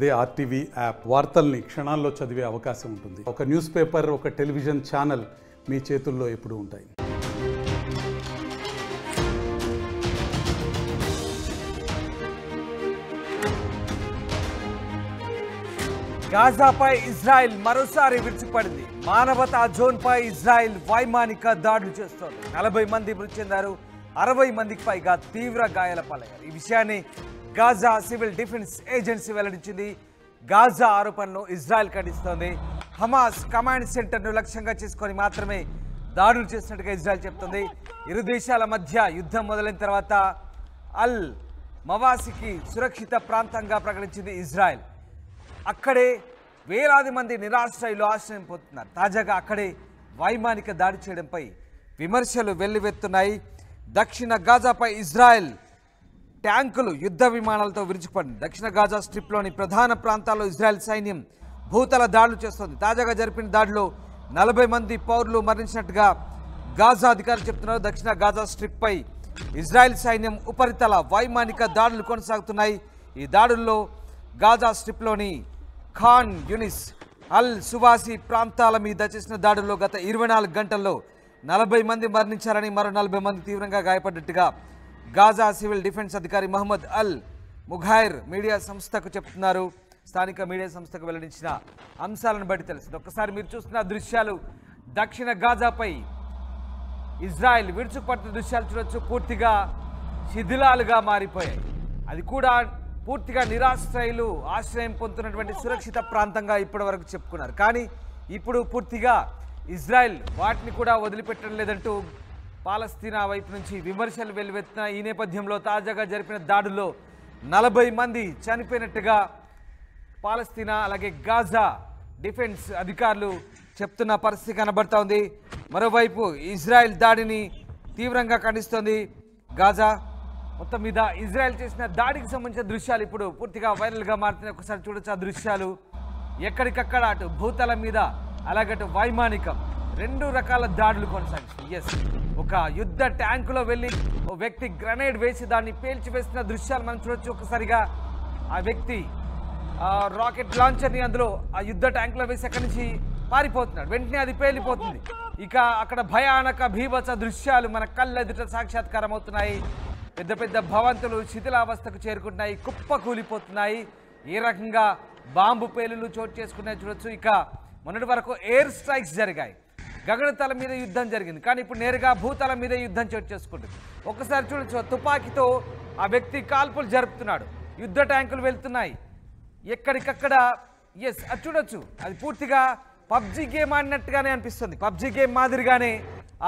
అదే RTV app వార్తల్ని క్షణాల్లో చదివే అవకాశం ఉంటుంది. ఒక న్యూస్ పేపర్, ఒక టెలివిజన్ ఛానల్ మీ చేతుల్లో ఎప్పుడూ ఉంటాయి. గాజాపై ఇజ్రాయెల్ మరోసారి విరుచుకుపడింది. మానవతా జోన్పై ఇజ్రాయెల్ వైమానిక దాడులు చేస్తోంది. 40 మంది మృతి చెందారు, 60 మందికి పైగా తీవ్ర గాయాల పాలయ్యారు. ఈ విషయాన్ని గాజా సివిల్ డిఫెన్స్ ఏజెన్సీ వెల్లడించింది. గాజా ఆరోపణలు ఇజ్రాయెల్ ఖండిస్తోంది. హమాస్ కమాండ్ సెంటర్ను లక్ష్యంగా చేసుకొని మాత్రమే దాడులు చేసినట్టుగా ఇజ్రాయెల్ చెప్తోంది. ఇరు దేశాల మధ్య యుద్ధం మొదలైన తర్వాత అల్ మవాసికి సురక్షిత ప్రాంతంగా ప్రకటించింది ఇజ్రాయెల్. అక్కడే వేలాది మంది నిరాశ్రయులు ఆశ్రయం పొందుతున్నారు. తాజాగా అక్కడే వైమానిక దాడి చేయడంపై విమర్శలు వెల్లువెత్తున్నాయి. దక్షిణ గాజాపై ఇజ్రాయెల్ ట్యాంకులు యుద్ధ విమానాలతో విరుచుకుపడింది. దక్షిణ గాజా స్ట్రిప్లోని ప్రధాన ప్రాంతాల్లో ఇజ్రాయెల్ సైన్యం భూతల దాడులు చేస్తోంది. తాజాగా జరిపిన దాడిలో 40 మంది పౌరులు మరణించినట్టుగా గాజా అధికారులు చెప్తున్నారు. దక్షిణ గాజా స్ట్రిప్పై ఇజ్రాయెల్ సైన్యం ఉపరితల వైమానిక దాడులు కొనసాగుతున్నాయి. ఈ దాడుల్లో గాజా స్ట్రిప్లోని ఖాన్ యూనిస్, అల్ సువాసి ప్రాంతాల మీద చేసిన దాడుల్లో గత 24 గంటల్లో 40 మంది మరణించారని, మరో 40 మంది తీవ్రంగా గాయపడ్డట్టుగా గాజా సివిల్ డిఫెన్స్ అధికారి మహమ్మద్ అల్ ముఘైర్ మీడియా సంస్థకు చెప్తున్నారు. స్థానిక మీడియా సంస్థకు వెల్లడించిన అంశాలను బట్టి తెలుస్తుంది. ఒక్కసారి మీరు చూస్తున్న దృశ్యాలు దక్షిణ గాజాపై ఇజ్రాయెల్ విరుచుకుపడుతున్న దృశ్యాలు చూడొచ్చు. పూర్తిగా శిథిలాలుగా మారిపోయాయి. అది కూడా పూర్తిగా నిరాశ్రయులు ఆశ్రయం పొందుతున్నటువంటి సురక్షిత ప్రాంతంగా ఇప్పటి వరకు చెప్పుకున్నారు. కానీ ఇప్పుడు పూర్తిగా ఇజ్రాయెల్ వాటిని కూడా వదిలిపెట్టడం లేదంటూ పాలస్తీనా వైపు నుంచి విమర్శలు వెల్లువెత్తిన ఈ నేపథ్యంలో తాజాగా జరిపిన దాడుల్లో 40 మంది చనిపోయినట్టుగా పాలస్తీనా అలాగే గాజా డిఫెన్స్ అధికారులు చెప్తున్న పరిస్థితి కనబడతా ఉంది. మరోవైపు ఇజ్రాయెల్ దాడిని తీవ్రంగా ఖండిస్తోంది. గాజా మొత్తం మీద ఇజ్రాయెల్ చేసిన దాడికి సంబంధించిన దృశ్యాలు ఇప్పుడు పూర్తిగా వైరల్గా మారుతున్నాయి. ఒకసారి చూడొచ్చు ఆ దృశ్యాలు. ఎక్కడికక్కడ అటు భూతల మీద అలాగటు వైమానికం 2 రకాల దాడులు కొనసాగిస్తుంది. ఎస్, ఒక యుద్ధ ట్యాంకులో వెళ్ళి ఓ వ్యక్తి గ్రనేడ్ వేసి దాన్ని పేల్చివేస్తున్న దృశ్యాలు మనం చూడొచ్చు. ఒకసారిగా ఆ వ్యక్తి రాకెట్ లాంచర్ని అందులో ఆ యుద్ధ ట్యాంకులో వేసి అక్కడి నుంచి పారిపోతున్నాడు. వెంటనే అది పేలిపోతుంది. ఇక అక్కడ భయానక భీభత్స దృశ్యాలు మన కళ్ళెదుట సాక్షాత్కారం అవుతున్నాయి. పెద్ద పెద్ద భవంతులు శిథిలావస్థకు చేరుకుంటున్నాయి, కుప్ప కూలిపోతున్నాయి. ఏ రకంగా బాంబు పేలులు చోటు చేసుకున్నాయి చూడొచ్చు. ఇక మొన్నటి వరకు ఎయిర్ స్ట్రైక్స్ జరిగాయి, గగనతల మీద యుద్ధం జరిగింది. కానీ ఇప్పుడు నేరుగా భూతల మీద యుద్ధం చోటు చేసుకుంటుంది. ఒకసారి చూడొచ్చు, తుపాకీతో ఆ వ్యక్తి కాల్పులు జరుపుతున్నాడు. యుద్ధ ట్యాంకులు వెళ్తున్నాయి ఎక్కడికక్కడ. ఎస్, అది చూడొచ్చు. అది పూర్తిగా పబ్జీ గేమ్ ఆడినట్టుగానే అనిపిస్తుంది. పబ్జీ గేమ్ మాదిరిగానే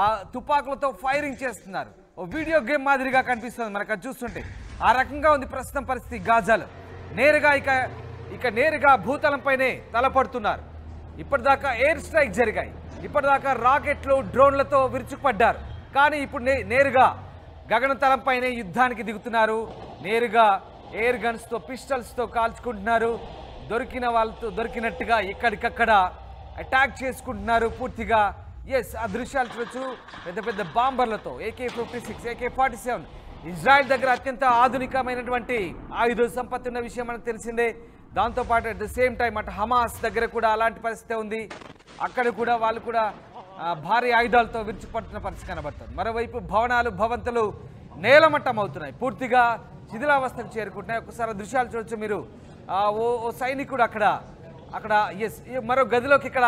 ఆ తుపాకులతో ఫైరింగ్ చేస్తున్నారు. ఓ వీడియో గేమ్ మాదిరిగా కనిపిస్తుంది మనకు అది చూస్తుంటే. ఆ రకంగా ఉంది ప్రస్తుతం పరిస్థితి గాజాలో. నేరుగా ఇక నేరుగా భూతలంపైనే తలపడుతున్నారు. ఇప్పటిదాకా ఎయిర్ స్ట్రైక్ జరిగాయి, ఇప్పటిదాకా రాకెట్లు డ్రోన్లతో విరుచుకుపడ్డారు. కానీ ఇప్పుడు నేరుగా గగనతలంపైనే యుద్ధానికి దిగుతున్నారు. నేరుగా ఎయిర్ గన్స్తో, పిస్టల్స్తో కాల్చుకుంటున్నారు. దొరికిన వాళ్ళతో దొరికినట్టుగా ఎక్కడికక్కడ అటాక్ చేసుకుంటున్నారు పూర్తిగా. ఎస్, ఆ దృశ్యాలు చూడొచ్చు. పెద్ద పెద్ద బాంబర్లతో AK-56, AK-47 ఇజ్రాయెల్ దగ్గర అత్యంత ఆధునికమైనటువంటి ఆయుధ సంపత్తి ఉన్న విషయం మనకు తెలిసిందే. దాంతోపాటు అట్ ద సేమ్ టైం అటు హమాస్ దగ్గర కూడా అలాంటి పరిస్థితి ఉంది. అక్కడ కూడా వాళ్ళు కూడా భారీ ఆయుధాలతో విరుచుకుపడుతున్న పరిస్థితి కనబడుతుంది. మరోవైపు భవంతులు నేలమట్టం అవుతున్నాయి, పూర్తిగా శిథిలావస్థకు చేరుకుంటున్నాయి. ఒకసారి దృశ్యాలు చూడొచ్చు మీరు. ఓ సైనికుడు అక్కడ ఎస్, మరో గదిలోకి ఇక్కడ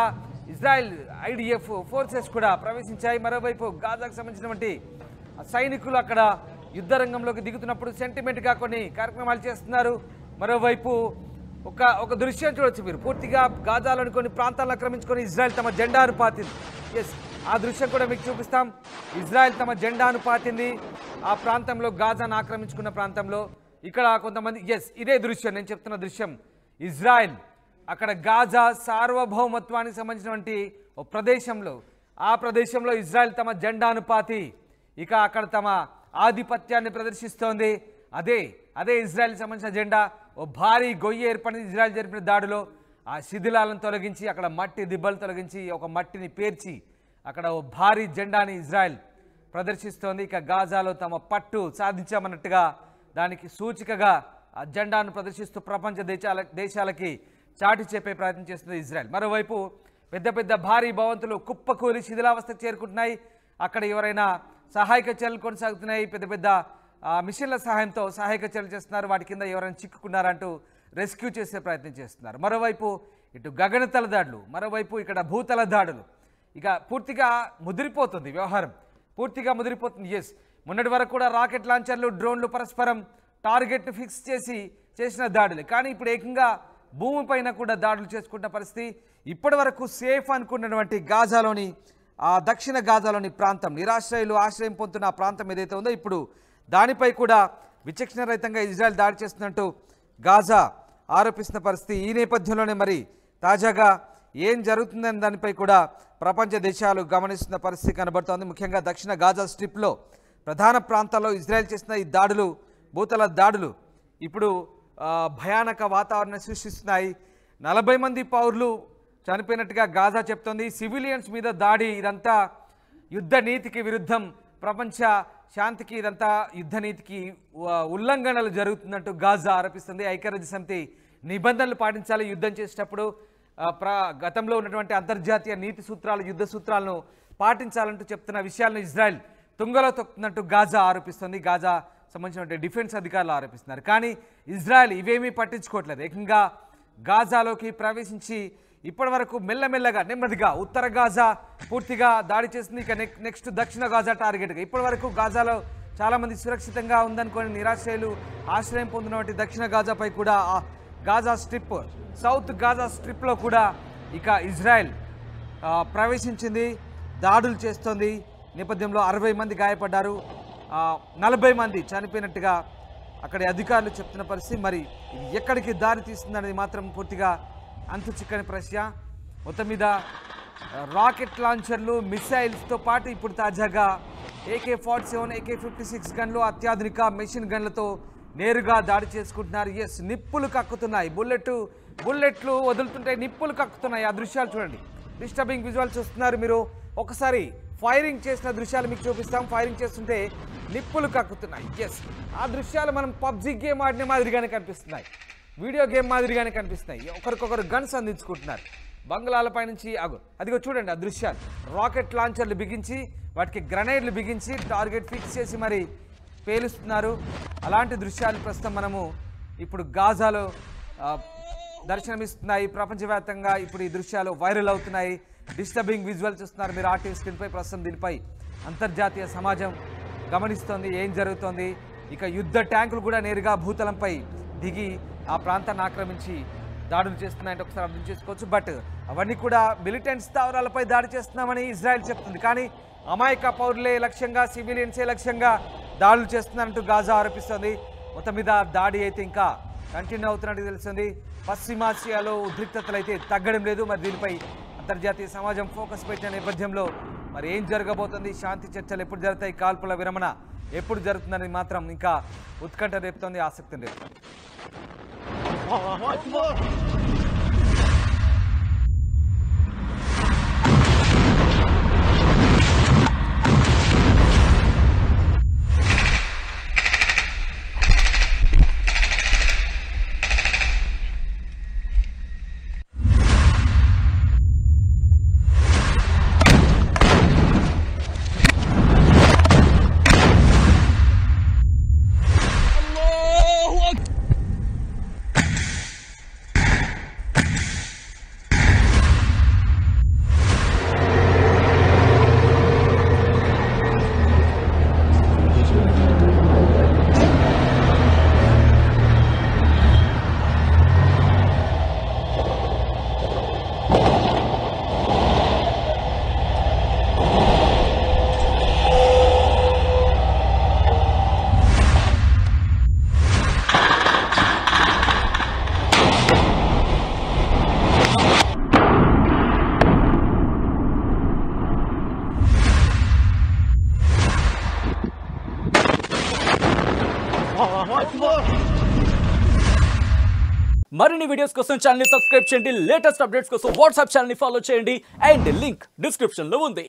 ఇజ్రాయెల్ IDF ఫోర్సెస్ కూడా ప్రవేశించాయి. మరోవైపు గాజాకు సంబంధించినటువంటి సైనికులు అక్కడ యుద్ధ రంగంలోకి దిగుతున్నప్పుడు సెంటిమెంట్గా కొన్ని కార్యక్రమాలు చేస్తున్నారు. మరోవైపు ఒక దృశ్యం చూడొచ్చు మీరు. పూర్తిగా గాజాలోని కొన్ని ప్రాంతాలను ఆక్రమించుకొని ఇజ్రాయెల్ తమ జెండాను పాతింది. ఎస్, ఆ దృశ్యం కూడా మీకు చూపిస్తాం. ఇజ్రాయెల్ తమ జెండాను పాతింది ఆ ప్రాంతంలో, గాజాను ఆక్రమించుకున్న ప్రాంతంలో. ఇక్కడ కొంతమంది, ఎస్, ఇదే దృశ్యం నేను చెప్తున్న దృశ్యం. ఇజ్రాయెల్ అక్కడ గాజా సార్వభౌమత్వానికి సంబంధించినటువంటి ఒక ప్రదేశంలో, ఆ ప్రదేశంలో ఇజ్రాయెల్ తమ జెండాను పాతి ఇక అక్కడ తమ ఆధిపత్యాన్ని ప్రదర్శిస్తోంది. అదే ఇజ్రాయెల్కి సంబంధించిన జెండా. ఓ భారీ గొయ్యి ఏర్పడింది ఇజ్రాయెల్ జరిపిన దాడిలో. ఆ శిథిలాలను తొలగించి, అక్కడ మట్టి దిబ్బలు తొలగించి, ఒక మట్టిని పేర్చి అక్కడ ఓ భారీ జెండాని ఇజ్రాయెల్ ప్రదర్శిస్తోంది. ఇక గాజాలో తమ పట్టు సాధించామన్నట్టుగా దానికి సూచికగా జెండాను ప్రదర్శిస్తూ ప్రపంచ దేశాలకి చాటి చెప్పే ప్రయత్నం చేస్తుంది ఇజ్రాయెల్. మరోవైపు పెద్ద పెద్ద భారీ భవంతులు కుప్పకూలి శిథిలావస్థకు చేరుకుంటున్నాయి. అక్కడ ఎవరైనా సహాయక చర్యలు కొనసాగుతున్నాయి. పెద్ద పెద్ద మిషన్ల సహాయంతో సహాయక చర్యలు చేస్తున్నారు. వాటి కింద ఎవరైనా చిక్కుకున్నారంటూ రెస్క్యూ చేసే ప్రయత్నం చేస్తున్నారు. మరోవైపు ఇటు గగనతల దాడులు, మరోవైపు ఇక్కడ భూతల దాడులు. ఇక పూర్తిగా ముదిరిపోతుంది వ్యవహారం, పూర్తిగా ముదిరిపోతుంది. ఎస్, మొన్నటి వరకు కూడా రాకెట్ లాంచర్లు, డ్రోన్లు పరస్పరం టార్గెట్ను ఫిక్స్ చేసిన దాడులు. కానీ ఇప్పుడు ఏకంగా భూమిపైన కూడా దాడులు చేసుకుంటున్న పరిస్థితి. ఇప్పటి వరకు సేఫ్ అనుకున్నటువంటి గాజాలోని దక్షిణ గాజాలోని ప్రాంతం, నిరాశ్రయులు ఆశ్రయం పొందుతున్న ఆ ప్రాంతం ఏదైతే ఉందో ఇప్పుడు దానిపై కూడా విచక్షణ రహితంగా ఇజ్రాయెల్ దాడి చేస్తున్నట్టు గాజా ఆరోపిస్తున్న పరిస్థితి. ఈ నేపథ్యంలోనే మరి తాజాగా ఏం జరుగుతుందనే దానిపై కూడా ప్రపంచ దేశాలు గమనిస్తున్న పరిస్థితి కనబడుతోంది. ముఖ్యంగా దక్షిణ గాజా స్ట్రిప్లో ప్రధాన ప్రాంతాల్లో ఇజ్రాయెల్ చేసిన ఈ దాడులు, భూతల దాడులు ఇప్పుడు భయానక వాతావరణం సృష్టిస్తున్నాయి. 40 మంది పౌరులు చనిపోయినట్టుగా గాజా చెప్తోంది. సివిలియన్స్ మీద దాడి, ఇదంతా యుద్ధ నీతికి విరుద్ధం, ప్రపంచ శాంతికి ఇదంతా యుద్ధ నీతికి ఉల్లంఘనలు జరుగుతున్నట్టు గాజా ఆరోపిస్తుంది. ఐక్యరాజ్య సమితి నిబంధనలు పాటించాలి యుద్ధం చేసేటప్పుడు, గతంలో ఉన్నటువంటి అంతర్జాతీయ నీతి సూత్రాలు, యుద్ధ సూత్రాలను పాటించాలంటూ చెప్తున్న విషయాలను ఇజ్రాయెల్ తుంగలో తొక్కుతున్నట్టు గాజా ఆరోపిస్తుంది. గాజా సంబంధించిన డిఫెన్స్ అధికారులు ఆరోపిస్తున్నారు. కానీ ఇజ్రాయెల్ ఇవేమీ పట్టించుకోవట్లేదు. ఏకంగా గాజాలోకి ప్రవేశించి ఇప్పటి వరకు మెల్లమెల్లగా నెమ్మదిగా ఉత్తర గాజా పూర్తిగా దాడి చేస్తుంది. ఇక నెక్స్ట్ దక్షిణ గాజా టార్గెట్గా. ఇప్పటి వరకు గాజాలో చాలామంది సురక్షితంగా ఉందనుకోని నిరాశ్రయులు ఆశ్రయం పొందినటువంటి దక్షిణ గాజాపై కూడా గాజా స్ట్రిప్, సౌత్ గాజా స్ట్రిప్లో కూడా ఇక ఇజ్రాయెల్ ప్రవేశించింది, దాడులు చేస్తోంది. నేపథ్యంలో 60 మంది గాయపడ్డారు, 40 మంది చనిపోయినట్టుగా అక్కడి అధికారులు చెప్తున్న పరిస్థితి. మరి ఇది ఎక్కడికి దారి తీస్తుందనేది మాత్రం పూర్తిగా అంతు చిక్కని ప్రశ్న. మొత్తం మీద రాకెట్ లాంచర్లు, మిసైల్స్తో పాటు ఇప్పుడు తాజాగా AK-47, AK-56 గన్లు, అత్యాధునిక మెషిన్ గన్లతో నేరుగా దాడి చేసుకుంటున్నారు. ఎస్, నిప్పులు కక్కుతున్నాయి, బుల్లెట్లు వదులుతుంటాయి, నిప్పులు కక్కుతున్నాయి. ఆ దృశ్యాలు చూడండి, డిస్టర్బింగ్ విజువల్స్ చూస్తున్నారు మీరు. ఒకసారి ఫైరింగ్ చేసిన దృశ్యాలు మీకు చూపిస్తాం. ఫైరింగ్ చేస్తుంటే నిప్పులు కక్కుతున్నాయి. ఎస్, ఆ దృశ్యాలు మనం పబ్జీ గేమ్ ఆడిన మాదిరిగానే కనిపిస్తున్నాయి, వీడియో గేమ్ మాదిరిగానే కనిపిస్తున్నాయి. ఒకరికొకరు గన్స్ అందించుకుంటున్నారు బంగ్లాలపై నుంచి. అదిగో చూడండి ఆ దృశ్యాలు. రాకెట్ లాంచర్లు బిగించి, వాటికి గ్రనైడ్లు బిగించి టార్గెట్ ఫిక్స్ చేసి మరి పేలుస్తున్నారు. అలాంటి దృశ్యాలు ప్రస్తుతం మనము ఇప్పుడు గాజాలో దర్శనమిస్తున్నాయి. ప్రపంచవ్యాప్తంగా ఇప్పుడు ఈ దృశ్యాలు వైరల్ అవుతున్నాయి. డిస్టర్బింగ్ విజువల్ చూస్తున్నారు మీరు ఆర్టీవీ స్క్రీన్పై. ప్రస్తుతం దీనిపై అంతర్జాతీయ సమాజం గమనిస్తోంది ఏం జరుగుతోంది. ఇక యుద్ధ ట్యాంకులు కూడా నేరుగా భూతలంపై దిగి ఆ ప్రాంతాన్ని ఆక్రమించి దాడులు చేస్తున్నాయంటే ఒకసారి అర్థం చేసుకోవచ్చు. బట్ అవన్నీ కూడా మిలిటెంట్ స్థావరాలపై దాడి చేస్తున్నామని ఇజ్రాయెల్ చెప్తుంది. కానీ అమాయక పౌరులే లక్ష్యంగా, సివిలియన్సే లక్ష్యంగా దాడులు చేస్తున్నారంటూ గాజా ఆరోపిస్తుంది. మొత్తం మీద దాడి అయితే ఇంకా కంటిన్యూ అవుతున్నట్టు తెలుస్తుంది. పశ్చిమాసియాలో ఉద్రిక్తతలు అయితే తగ్గడం లేదు. మరి దీనిపై అంతర్జాతీయ సమాజం ఫోకస్ పెట్టిన నేపథ్యంలో మరి ఏం జరగబోతుంది, శాంతి చర్చలు ఎప్పుడు జరుగుతాయి, కాల్పుల విరమణ ఎప్పుడు జరుగుతుందని మాత్రం ఇంకా ఉత్కంఠ రేపుతోంది, ఆసక్తిని రేపుతోంది. మరిన్ని వీడియోస్ కోసం ఛానల్ ని సబ్స్క్రైబ్ చేయండి. లేటెస్ట్ అప్డేట్స్ కోసం వాట్సాప్ ఛానల్ ని ఫాలో చేయండి. అండ్ లింక్ డిస్క్రిప్షన్ లో ఉంది.